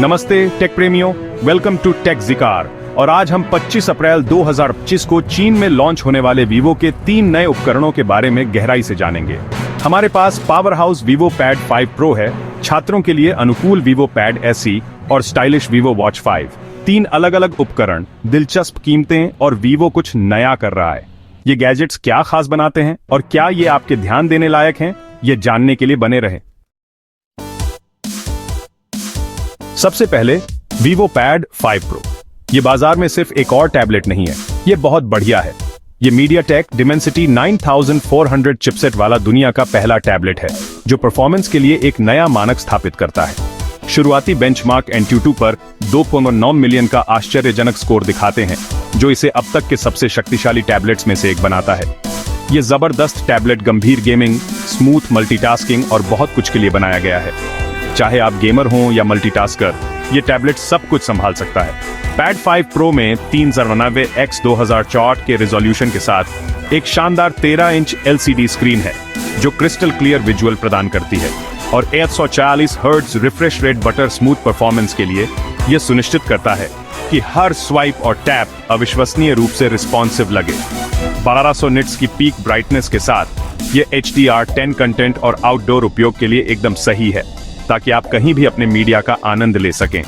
नमस्ते टेक प्रेमियों, welcome to take ज़िकार। और आज हम 25 अप्रैल 2025 को चीन में लॉन्च होने वाले वीवो के 3 नए उपकरणों के बारे में गहराई से जानेंगे। हमारे पास power house Vivo pad 5 pro है, छात्रों के लिए अनुकूल वीवो पैड SE और स्टाइलिश वीवो वॉच 5। 3 अलग अलग उपकरण, दिलचस्प कीमतें और वीवो कुछ नया कर रहा है। ये गैजेट्स क्या खास बनाते हैं और क्या ये आपके ध्यान देने लायक हैं, ये जानने के लिए बने रहें। सबसे पहले वीवो पैड 5 प्रो। ये बाजार में सिर्फ एक और टैबलेट नहीं है, ये बहुत बढ़िया है। ये MediaTek Dimensity 9400 चिपसेट वाला दुनिया का पहला टैबलेट है, जो परफॉर्मेंस के लिए एक नया मानक स्थापित करता है। शुरुआती बेंचमार्क Antutu पर 2.9 मिलियन का आश्चर्यजनक स्कोर दिखाते हैं, जो इसे अब तक के सबसे शक्तिशाली टैबलेट्स में से एक बनाता है। ये जबरदस्त टैबलेट गंभीर गेमिंग, स्मूथ मल्टीटास्किंग और बहुत कुछ के लिए बनाया गया है। चाहे आप गेमर हों या मल्टीटास्कर, ये टैबलेट सब कुछ संभाल सकता है। पैड 5 प्रो में 399x2064 के रिजोल्यूशन के साथ एक शानदार 13 इंच LCD स्क्रीन है, जो क्रिस्टल क्लियर विजुअल प्रदान करती है, और 140 hertz refresh rate butter smooth performance के लिए यह सुनिश्चित करता है कि हर स्वाइप और टैप अविश्वसनीय रूप से रिस्पॉन्सिव लगे। 1200 निट्स की पीक ब्राइटनेस के साथ ये HDR10 कंटेंट और आउटडोर उपयोग के लिए एकदम सही है, ताकि आप कहीं भी अपने मीडिया का आनंद ले सकें।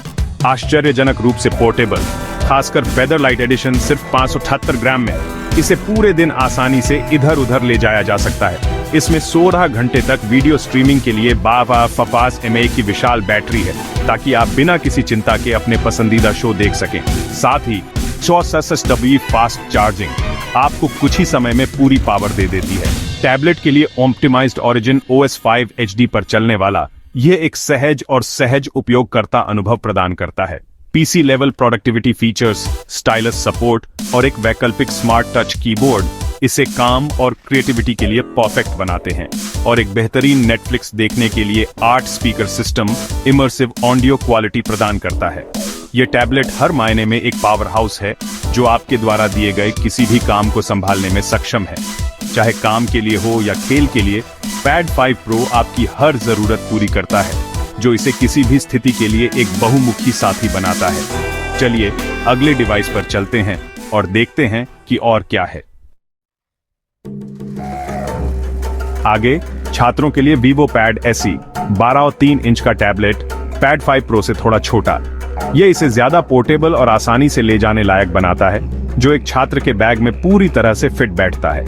आश्चर्यजनक रूप से पोर्टेबल, खासकर फेदर लाइट एडिशन सिर्फ 578 ग्राम में इसे पूरे दिन आसानी से इधर उधर ले जाया जा सकता है। इसमें 16 घंटे तक वीडियो स्ट्रीमिंग के लिए 52 mAh की विशाल बैटरी है, ताकि आप बिना किसी चिंता के अपने पसंदीदा शो देख सकें। साथ ही 64W फास्ट चार्जिंग आपको कुछ ही समय में पूरी पावर दे देती है। टैबलेट के लिए ऑप्टिमाइज्ड Origin OS 5 HD पर चलने वाला यह एक सहज उपयोगकर्ता अनुभव प्रदान करता है। PC level productivity features, stylus support और एक वैकल्पिक स्मार्ट टच कीबोर्ड इसे काम और क्रिएटिविटी के लिए परफेक्ट बनाते हैं। और एक बेहतरीन नेटफ्लिक्स देखने के लिए 8 speaker system immersive audio quality प्रदान करता है। यह टैबलेट हर मायने में एक पावर हाउस है, जो आपके द्वारा दिए गए किसी भी काम को संभालने में सक्षम है। चाहे काम के लिए हो या खेल के लिए, पैड 5 प्रो आपकी हर जरूरत पूरी करता है, जो इसे किसी भी स्थिति के लिए एक बहुमुखी साथी बनाता है। चलिए अगले डिवाइस पर चलते हैं और देखते हैं कि और क्या है। आगे छात्रों के लिए वीवो पैड SE 12 और 3 इंच का टैबलेट पैड 5 प्रो से थोड़ा छोटा। यह इसे ज्यादा पोर्टेबल और आसानी से ले जाने लायक बनाता है, जो एक छात्र के बैग में पूरी तरह से फिट बैठता है।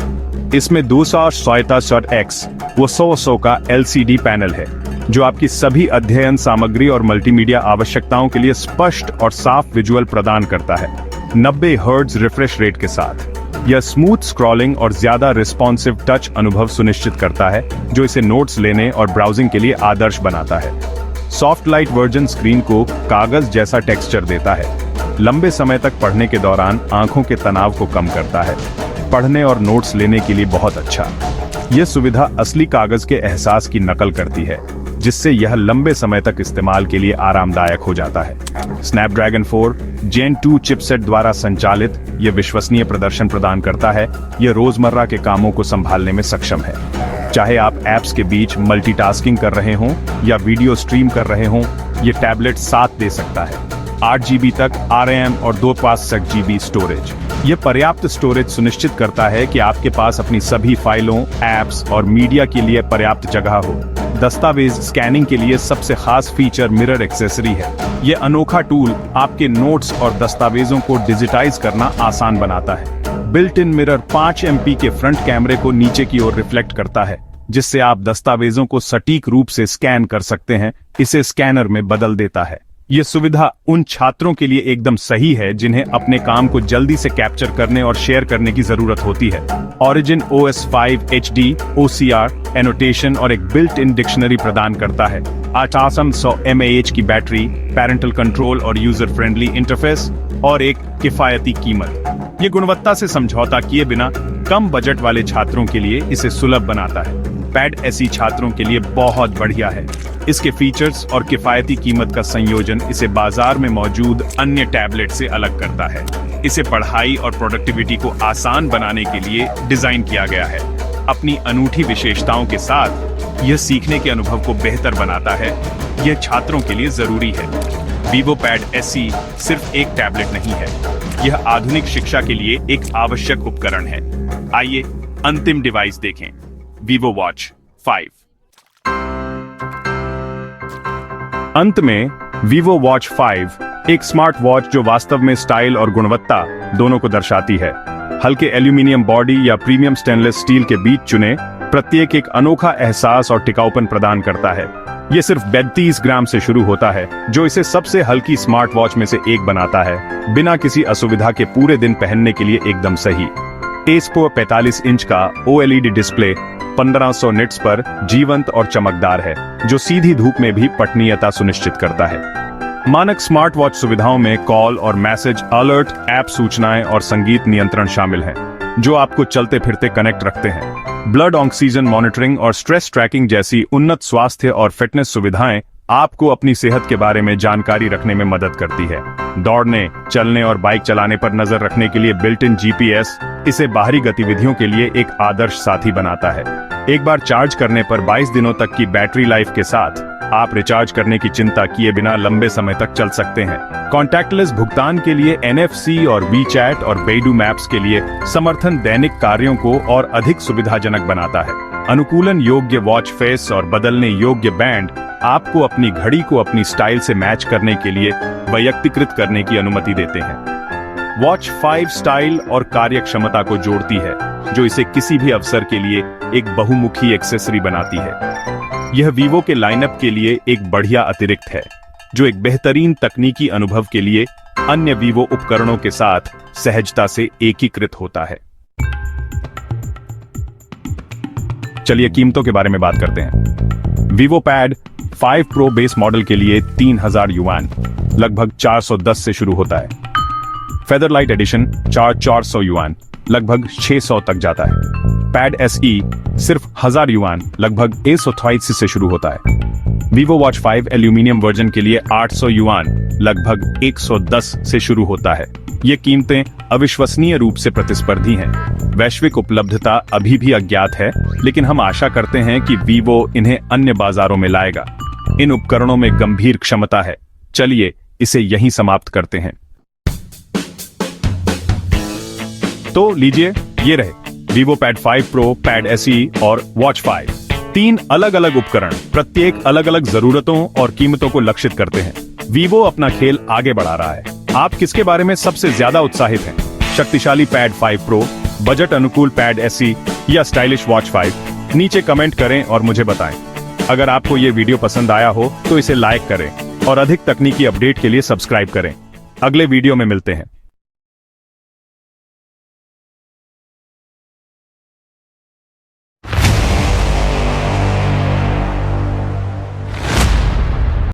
इसमें 267x वो 100 का LCD पैनल है, जो आपकी सभी अध्ययन सामग्री और मल्टीमीडिया आवश्यकताओं के लिए स्पष्ट और साफ विजुअल प्रदान करता है। 90 हर्ट्ज रिफ्रेश रेट के साथ यह स्मूथ स्क्रॉलिंग और ज्यादा रिस्पॉन्सिव टच अनुभव सुनिश्चित करता है, जो इसे नोट्स लेने और ब्राउजिंग के लिए आदर्श बनाता है। सॉफ्ट लाइट वर्जन स्क्रीन को कागज जैसा टेक्सचर देता है, लंबे समय तक पढ़ने के दौरान आंखों के तनाव को कम करता है। पढ़ने और नोट्स लेने के लिए बहुत अच्छा। यह सुविधा असली कागज के एहसास की नकल करती है, जिससे यह लंबे समय तक इस्तेमाल के लिए आरामदायक हो जाता है। स्नैपड्रैगन 4 Gen 2 चिपसेट द्वारा संचालित यह विश्वसनीय प्रदर्शन प्रदान करता है। यह रोजमर्रा के कामों को संभालने में सक्षम है। चाहे आप ऐप्स के बीच मल्टीटास्किंग कर रहे हों या वीडियो स्ट्रीम कर रहे हों, यह टैबलेट साथ दे सकता है। 8 GB तक RAM और 256 GB स्टोरेज। यह पर्याप्त स्टोरेज सुनिश्चित करता है कि आपके पास अपनी सभी फाइलों, एप्स और मीडिया के लिए पर्याप्त जगह हो। दस्तावेज स्कैनिंग के लिए सबसे खास फीचर मिरर एक्सेसरी है। यह अनोखा टूल आपके नोट्स और दस्तावेजों को डिजिटाइज करना आसान बनाता है। बिल्ट इन मिरर 5 MP के फ्रंट कैमरे को नीचे की ओर रिफ्लेक्ट करता है, जिससे आप दस्तावेजों को सटीक रूप से स्कैन कर सकते हैं। इसे स्कैनर में बदल देता है। यह सुविधा उन छात्रों के लिए एकदम सही है जिन्हें अपने काम को जल्दी से कैप्चर करने और शेयर करने की जरूरत होती है। Origin OS 5 HD OCR annotation और एक बिल्ट इन डिक्शनरी प्रदान करता है। 800 mAh की बैटरी, पैरेंटल कंट्रोल और यूजर फ्रेंडली इंटरफेस, और एक किफायती कीमत। ये गुणवत्ता से समझौता किए बिना कम बजट वाले छात्रों के लिए इसे सुलभ बनाता है। पैड SE छात्रों के लिए बहुत बढ़िया है। इसके फीचर्स और किफायती कीमत का संयोजन इसे बाजार में मौजूद अन्य टैबलेट से अलग करता है। इसे पढ़ाई और प्रोडक्टिविटी को आसान बनाने के लिए डिजाइन किया गया है। अपनी अनूठी विशेषताओं के साथ यह सीखने के अनुभव को बेहतर बनाता है। यह छात्रों के लिए जरूरी है। वीवो पैड SE सिर्फ एक टैबलेट नहीं है, यह आधुनिक शिक्षा के लिए एक आवश्यक उपकरण है। आइए अंतिम डिवाइस देखें, वीवो वॉच 5। अंत में वीवो वॉच 5 एक स्मार्ट वॉच जो वास्तव में स्टाइल और गुणवत्ता दोनों को दर्शाती है। हल्के एल्यूमिनियम बॉडी या प्रीमियम स्टेनलेस स्टील के बीच चुने, प्रत्येक एक अनोखा एहसास और टिकाऊपन प्रदान करता है। यह सिर्फ 32 ग्राम से शुरू होता है, जो इसे सबसे हल्की स्मार्ट वॉच में से एक बनाता है, बिना किसी असुविधा के पूरे दिन पहनने के लिए एकदम सही। टेस्पो 45 इंच का OLED डिस्प्ले 1500 निट्स पर जीवंत और चमकदार है, जो सीधी धूप में भी पठनीयता सुनिश्चित करता है। मानक स्मार्ट वॉच सुविधाओं में कॉल और मैसेज अलर्ट, ऐप सूचनाएं और संगीत नियंत्रण शामिल हैं, जो आपको चलते फिरते कनेक्ट रखते हैं। ब्लड ऑक्सीजन मॉनिटरिंग और स्ट्रेस ट्रैकिंग जैसी उन्नत स्वास्थ्य और फिटनेस सुविधाएं आपको अपनी सेहत के बारे में जानकारी रखने में मदद करती है। दौड़ने, चलने और बाइक चलाने पर नजर रखने के लिए बिल्ट इन GPS इसे बाहरी गतिविधियों के लिए एक आदर्श साथी बनाता है। एक बार चार्ज करने पर 22 दिनों तक की बैटरी लाइफ के साथ आप रिचार्ज करने की चिंता किए बिना लंबे समय तक चल सकते हैं। कॉन्टैक्टलेस भुगतान के लिए NFC और WeChat और Beidou मैप्स के लिए समर्थन दैनिक कार्यों को और अधिक सुविधाजनक बनाता है। अनुकूलन योग्य वॉच फेस और बदलने योग्य बैंड आपको अपनी घड़ी को अपनी स्टाइल से मैच करने के लिए वैयक्तिकृत करने की अनुमति देते हैं। वॉच 5 स्टाइल और कार्यक्षमता को जोड़ती है, जो इसे किसी भी अवसर के लिए एक बहुमुखी एक्सेसरी बनाती है। यह वीवो के लाइनअप के लिए एक बढ़िया अतिरिक्त है, जो एक बेहतरीन तकनीकी अनुभव के लिए अन्य वीवो उपकरणों के साथ सहजता से एकीकृत होता है। चलिए कीमतों के बारे में बात करते हैं। Vivo pad 5 pro base model के लिए 3000 युआन लगभग 410 से शुरू होता है। फेदरलाइट एडिशन 400 युआन लगभग 600 तक जाता है। पैड SE सिर्फ 1000 युआन लगभग 128 से शुरू होता है। वीवो वॉच 5 एल्यूमिनियम वर्जन के लिए 800 युआन लगभग 110 से शुरू होता है। ये कीमतें अविश्वसनीय रूप से प्रतिस्पर्धी हैं। वैश्विक उपलब्धता अभी भी अज्ञात है, लेकिन हम आशा करते हैं कि वीवो इन्हें अन्य बाजारों में लाएगा। इन उपकरणों में गंभीर क्षमता है। चलिए इसे यहीं समाप्त करते हैं। तो लीजिए, ये रहे Vivo pad 5 pro, pad SE और वॉच 5। 3 अलग अलग उपकरण प्रत्येक अलग अलग जरूरतों और कीमतों को लक्षित करते हैं। वीवो अपना खेल आगे बढ़ा रहा है। आप किसके बारे में सबसे ज्यादा उत्साहित हैं? शक्तिशाली पैड 5 प्रो, बजट अनुकूल पैड SE या स्टाइलिश वॉच 5? नीचे कमेंट करें और मुझे बताएं। अगर आपको ये वीडियो पसंद आया हो तो इसे लाइक करें और अधिक तकनीकी अपडेट के लिए सब्सक्राइब करें। अगले वीडियो में मिलते हैं।